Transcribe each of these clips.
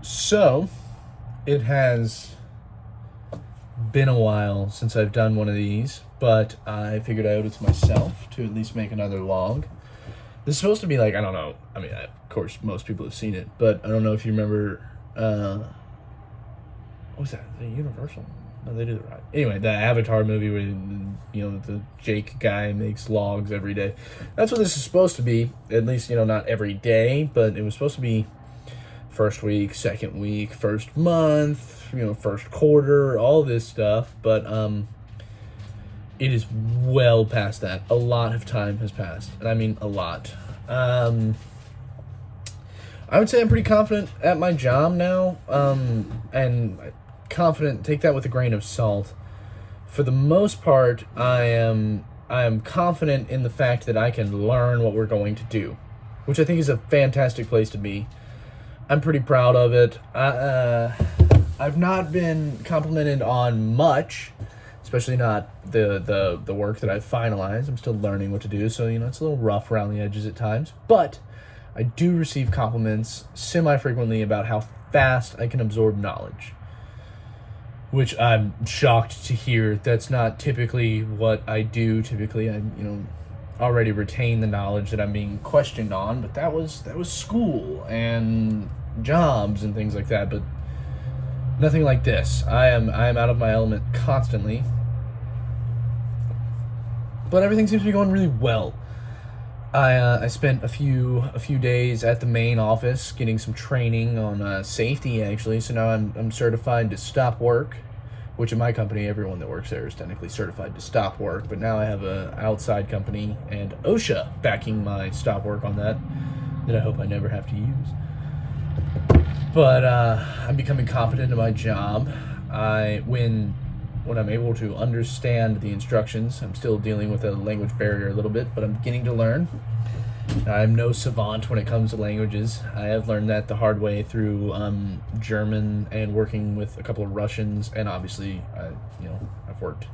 So, it has been a while since I've done one of these, but I figured I owed it to myself to at least make another log. This is supposed to be like, I don't know, of course, most people have seen it, but I don't know if you remember, what was that? The Universal? No, they do the right. Anyway, the Avatar movie where, the Jake guy makes logs every day. That's what this is supposed to be, at least, not every day, but it was supposed to be first week, second week, first month, first quarter, all this stuff. But it is well past that. A lot of time has passed, and I mean a lot. I would say I'm pretty confident at my job now, and confident, take that with a grain of salt. For the most part, I am confident in the fact that I can learn what we're going to do, which I think is a fantastic place to be. I'm pretty proud of it. I've not been complimented on much, especially not the work that I've finalized. I'm still learning what to do, so it's a little rough around the edges at times. But I do receive compliments semi-frequently about how fast I can absorb knowledge, which I'm shocked to hear. That's not typically what I do. Typically, I already retain the knowledge that I'm being questioned on, but that was school and jobs and things like that, but nothing like this. I am out of my element constantly, but everything seems to be going really well. I spent a few days at the main office getting some training on safety, actually, so now I'm certified to stop work, which in my company, everyone that works there is technically certified to stop work, but now I have a outside company and OSHA backing my stop work on that I hope I never have to use. But I'm becoming competent in my job. When I'm able to understand the instructions, I'm still dealing with a language barrier a little bit, but I'm beginning to learn. I'm no savant when it comes to languages. I have learned that the hard way through German and working with a couple of Russians, and obviously, I've worked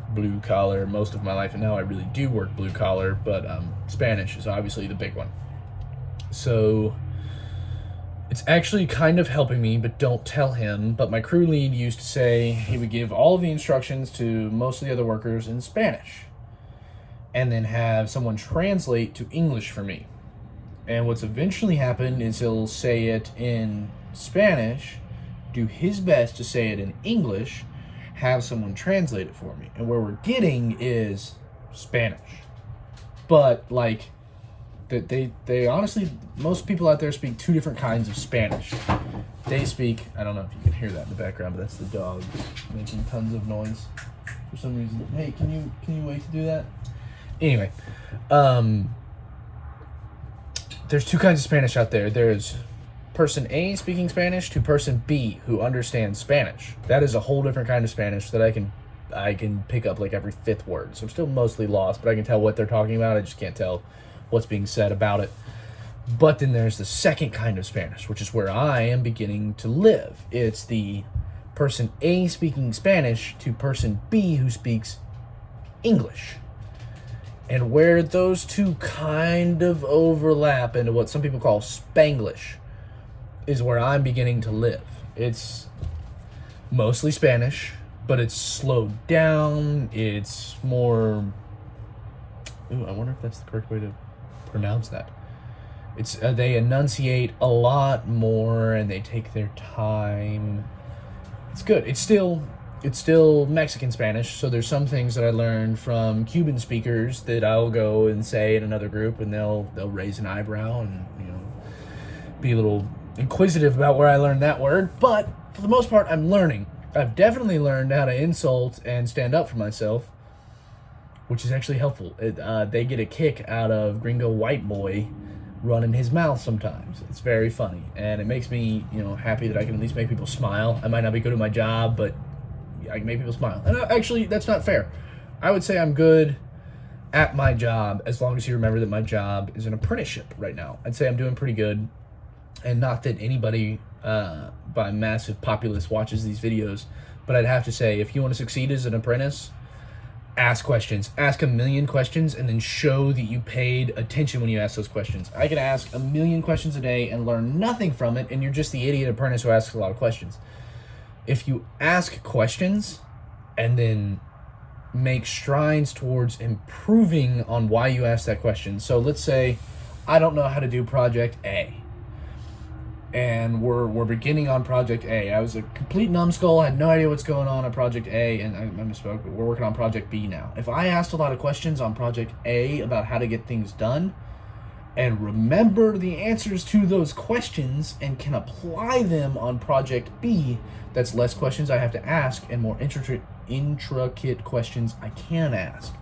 blue collar most of my life, and now I really do work blue collar, but Spanish is obviously the big one. So it's actually kind of helping me, but don't tell him. But my crew lead used to say he would give all of the instructions to most of the other workers in Spanish, and then have someone translate to English for me. And what's eventually happened is he'll say it in Spanish, do his best to say it in English, have someone translate it for me. And where we're getting is Spanish. But, they honestly, most people out there speak two different kinds of Spanish. They speak, I don't know if you can hear that in the background, but that's the dog making tons of noise for some reason. Hey, can you wait to do that? Anyway, there's two kinds of Spanish out there. There's person A speaking Spanish to person B who understands Spanish. That is a whole different kind of Spanish that I can pick up like every fifth word. So I'm still mostly lost, but I can tell what they're talking about. I just can't tell what's being said about it. But then there's the second kind of Spanish, which is where I am beginning to live. It's the person A speaking Spanish to person B who speaks English. And where those two kind of overlap into what some people call Spanglish is where I'm beginning to live. It's mostly Spanish, but it's slowed down. It's more... Ooh, I wonder if that's the correct way to pronounce that. It's they enunciate a lot more and they take their time. It's good. It's still Mexican Spanish, so there's some things that I learned from Cuban speakers that I'll go and say in another group, and they'll raise an eyebrow and be a little inquisitive about where I learned that word. But for the most part, I'm learning. I've definitely learned how to insult and stand up for myself, which is actually helpful. They get a kick out of Gringo White Boy running his mouth sometimes. It's very funny, and it makes me happy that I can at least make people smile. I might not be good at my job, but I can make people smile. And actually, that's not fair. I would say I'm good at my job as long as you remember that my job is an apprenticeship right now. I'd say I'm doing pretty good, and not that anybody by massive populace watches these videos, but I'd have to say if you want to succeed as an apprentice, ask questions. Ask a million questions and then show that you paid attention when you ask those questions. I can ask a million questions a day and learn nothing from it, and you're just the idiot apprentice who asks a lot of questions. If you ask questions and then make strides towards improving on why you asked that question. So let's say I don't know how to do project A. And we're beginning on project A. I was a complete numbskull, had no idea what's going on at project A, and I misspoke, but we're working on project B now. If I asked a lot of questions on project A about how to get things done, and remember the answers to those questions and can apply them on project B, that's less questions I have to ask and more intricate questions I can ask,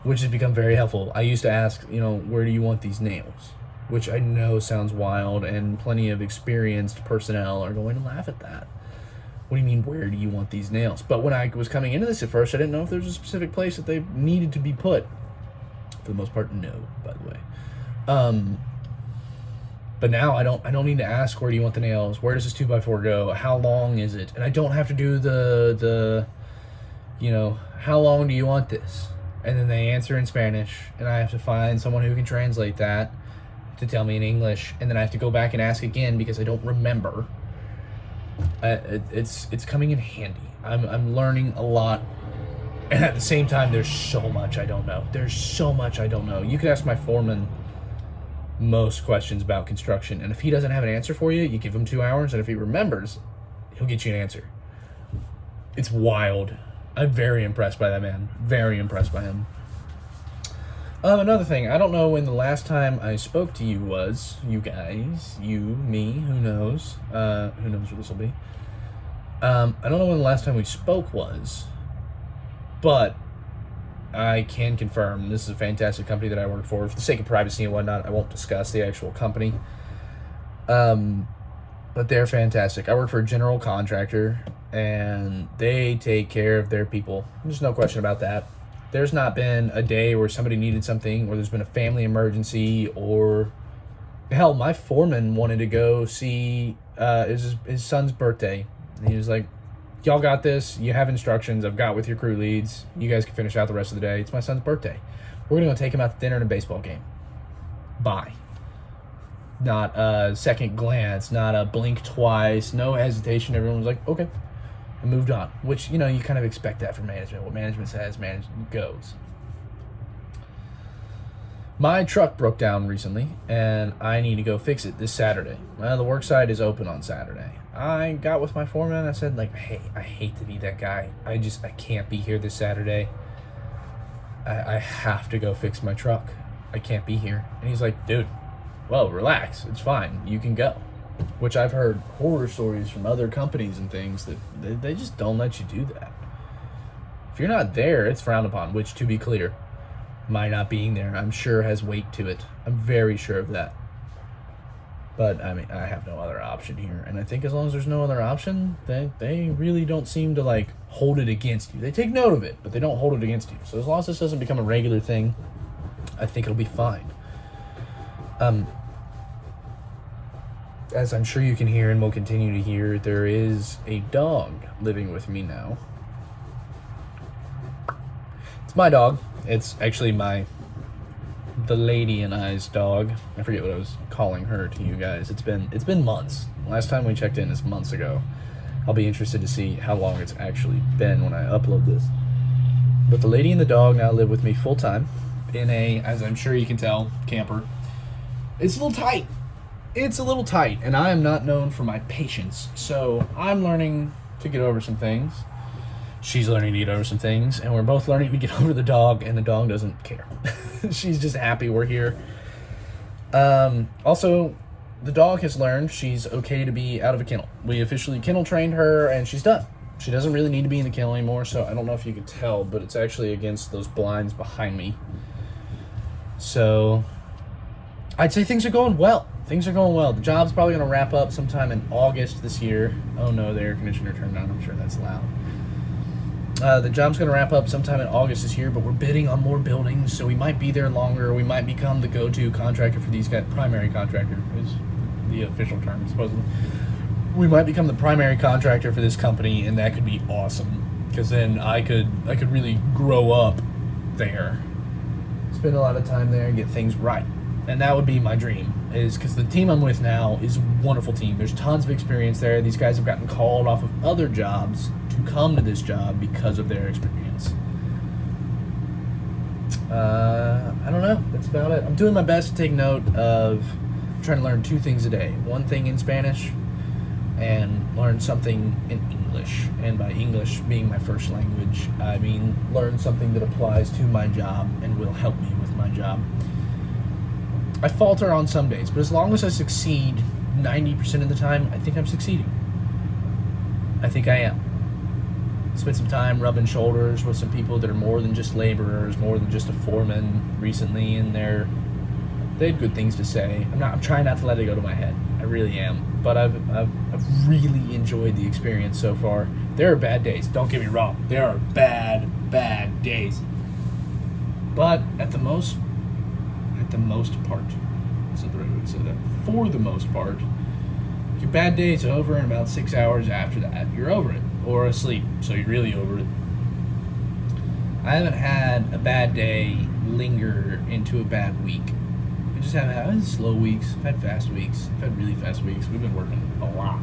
which has become very helpful. I used to ask, where do you want these nails? Which I know sounds wild, and plenty of experienced personnel are going to laugh at that. What do you mean, where do you want these nails? But when I was coming into this at first, I didn't know if there was a specific place that they needed to be put. For the most part, no, by the way. But now I don't need to ask, where do you want the nails? Where does this 2x4 go? How long is it? And I don't have to do the how long do you want this? And then they answer in Spanish, and I have to find someone who can translate that to tell me in English, and then I have to go back and ask again because I don't remember. It's coming in handy. I'm learning a lot, and at the same time, there's so much I don't know. You could ask my foreman most questions about construction, and if he doesn't have an answer for you, you give him 2 hours, and if he remembers, he'll get you an answer. It's wild. I'm very impressed by that man. Very impressed by him. Another thing, I don't know when the last time I spoke to you was. You guys, you, me, who knows? Who knows what this will be? I don't know when the last time we spoke was, but I can confirm this is a fantastic company that I work for. For the sake of privacy and whatnot, I won't discuss the actual company. But they're fantastic. I work for a general contractor, and they take care of their people. There's no question about that. There's not been a day where somebody needed something, or there's been a family emergency, or hell, my foreman wanted to go see his son's birthday. And he was like, y'all got this. You have instructions. I've got with your crew leads. You guys can finish out the rest of the day. It's my son's birthday. We're going to go take him out to dinner and a baseball game. Bye. Not a second glance, not a blink twice, no hesitation. Everyone was like, okay. And moved on, which, you kind of expect that from management. What management says, management goes. My truck broke down recently, and I need to go fix it this Saturday. Well, the work site is open on Saturday. I got with my foreman, and I said, hey, I hate to be that guy. I can't be here this Saturday. I have to go fix my truck. I can't be here. And he's like, dude, well, relax. It's fine. You can go. Which I've heard horror stories from other companies and things that they just don't let you do that. If you're not there, it's frowned upon, which, to be clear, my not being there, I'm sure has weight to it. I'm very sure of that. But, I mean, I have no other option here. And I think as long as there's no other option, they really don't seem to, hold it against you. They take note of it, but they don't hold it against you. So as long as this doesn't become a regular thing, I think it'll be fine. As I'm sure you can hear and will continue to hear, there is a dog living with me now. It's my dog. It's actually the lady and I's dog. I forget what I was calling her to you guys. It's been months. Last time we checked in is months ago. I'll be interested to see how long it's actually been when I upload this. But the lady and the dog now live with me full time in a, as I'm sure you can tell, camper. It's a little tight, and I am not known for my patience, so I'm learning to get over some things. She's learning to get over some things, and we're both learning to get over the dog, and the dog doesn't care. She's just happy we're here. Also, the dog has learned she's okay to be out of a kennel. We officially kennel trained her, and she's done. She doesn't really need to be in the kennel anymore, so I don't know if you can tell, but it's actually against those blinds behind me. So I'd say things are going well. The job's probably going to wrap up sometime in August this year. Oh no, the air conditioner turned on. I'm sure that's loud. The job's going to wrap up sometime in August this year, but we're bidding on more buildings, so we might be there longer. We might become the go-to contractor for these guys. Primary contractor is the official term, supposedly. We might become the primary contractor for this company, and that could be awesome. because then I could really grow up there, spend a lot of time there, and get things right. And that would be my dream, is because the team I'm with now is a wonderful team. There's tons of experience there. These guys have gotten called off of other jobs to come to this job because of their experience. I don't know. That's about it. I'm doing my best to take note of trying to learn 2 things a day. One thing in Spanish and learn something in English. And by English being my first language, I mean learn something that applies to my job and will help me with my job. I falter on some days, but as long as I succeed 90% of the time, I think I'm succeeding. I think I am. Spent some time rubbing shoulders with some people that are more than just laborers, more than just a foreman recently, and they had good things to say. I'm trying not to let it go to my head. I really am. But I've really enjoyed the experience so far. There are bad days. Don't get me wrong. There are bad days. But at the most part, so the right way to say that, for the most part, your bad day is over, and about 6 hours after that, you're over it, or asleep, so you're really over it. I haven't had a bad day linger into a bad week. I just haven't had slow weeks. I've had fast weeks. I've had really fast weeks. We've been working a lot.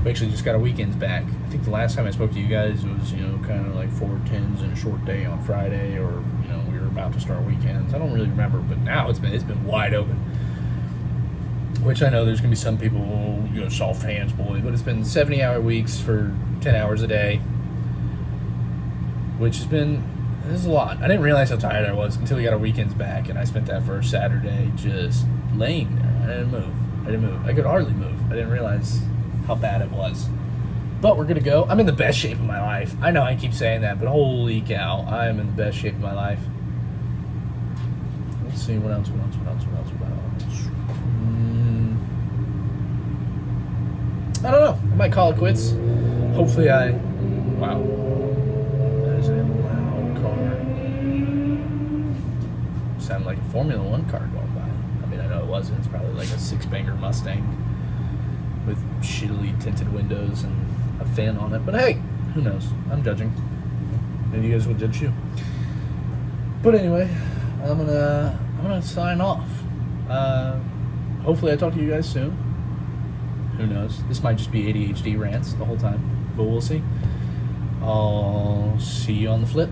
We actually just got our weekends back. I think the last time I spoke to you guys was, kind of like 4/10s and a short day on Friday, or, we were about to start weekends. I don't really remember, but now it's been wide open. Which I know there's going to be some people, soft hands, boy, but it's been 70-hour weeks for 10 hours a day, which this is a lot. I didn't realize how tired I was until we got our weekends back, and I spent that first Saturday just laying there. I didn't move. I could hardly move. I didn't realize how bad it was. But we're going to go. I'm in the best shape of my life. I know I keep saying that, but holy cow, I am in the best shape of my life. Let's see, what else? I don't know. I might call it quits. Hopefully wow. That is a loud car. Sounded like a Formula 1 car going by. I mean, I know it wasn't. It's probably like a 6-banger Mustang with shittily tinted windows and a fan on it. But hey, who knows? I'm judging. Maybe you guys will judge you. But anyway, I'm gonna sign off. Hopefully I talk to you guys soon. Who knows? This might just be ADHD rants the whole time, but we'll see. I'll see you on the flip.